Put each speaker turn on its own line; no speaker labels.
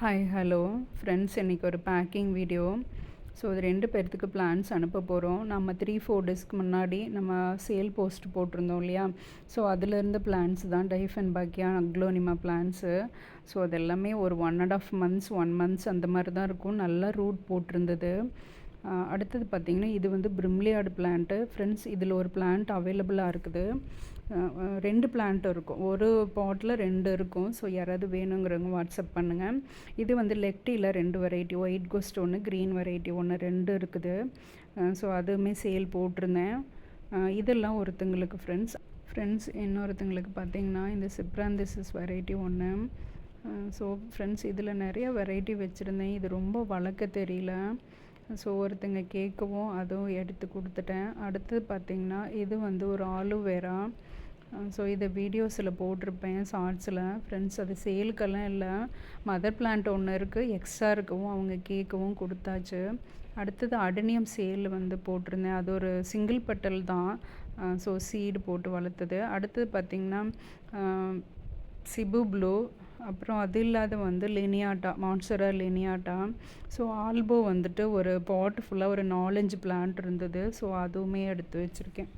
Hi hello friends, இன்றைக்கி ஒரு packing video. So அது 2 பேர்த்துக்கு பிளான்ஸ் அனுப்ப போகிறோம். நம்ம 3-4 டேஸ்க்கு முன்னாடி நம்ம சேல் போஸ்ட் போட்டிருந்தோம் இல்லையா? ஸோ அதுலேருந்து பிளான்ஸ் தான் dieffenbachia aglaonema plants. So அது எல்லாமே ஒரு 1.5 months 1 months அந்த மாதிரி தான் இருக்கும். நல்லா ரூட் போட்டிருந்தது. அடுத்தது பார்த்திங்கன்னா, இது வந்து பிரிம்லியார்டு பிளான்ட்டு. ஃப்ரெண்ட்ஸ், இதில் ஒரு பிளான்ட் அவைலபிளாக இருக்குது. 2 பிளான்ட் இருக்கும். ஒரு பாட்டில் 2 இருக்கும். ஸோ யாராவது வேணுங்கிறவங்க வாட்ஸ்அப் பண்ணுங்கள். இது வந்து லெக்டியில் 2 வெரைட்டி, ஒயிட் கோஸ்ட் ஒன்று, க்ரீன் வெரைட்டி ஒன்று, 2 இருக்குது. ஸோ அதுவுமே சேல் போட்டிருந்தேன். இதெல்லாம் ஒருத்தங்களுக்கு ஃப்ரெண்ட்ஸ் இன்னொருத்தங்களுக்கு பார்த்திங்கன்னா, இந்த சிப்ராந்திசிஸ் வெரைட்டி ஒன்று. ஸோ ஃப்ரெண்ட்ஸ், இதில் நிறைய வெரைட்டி வச்சுருந்தேன். இது ரொம்ப வளர்க்க தெரியல. ஸோ ஒருத்தங்க கேட்கவும் அதுவும் எடுத்து கொடுத்துட்டேன். அடுத்தது பார்த்திங்கன்னா, இது வந்து ஒரு ஆலோவேரா. ஸோ இதை வீடியோஸில் போட்டிருப்பேன், ஷார்ட்ஸில். ஃப்ரெண்ட்ஸ், அது சேலுக்கெல்லாம் இல்லை. மதர் பிளான்ட் ஒன்று இருக்குது, எக்ஸ்ட்ரா இருக்கவும் அவங்க கேட்கவும் கொடுத்தாச்சு. அடுத்தது அடனியம் சேல் வந்து போட்டிருந்தேன். அது ஒரு சிங்கிள் பெட்டல் தான். ஸோ சீடு போட்டு வளர்த்தது. அடுத்தது பார்த்திங்கன்னா, சிபு ப்ளூ. அப்புறம் அது இல்லாத வந்து லினியாட்டா, மான்சரா லினியாட்டா. ஸோ ஆல்போ வந்துட்டு ஒரு பாட் ஃபுல்லாக ஒரு 4-5 பிளான்ட் இருந்தது. ஸோ அதுவுமே எடுத்து வச்சுருக்கேன்.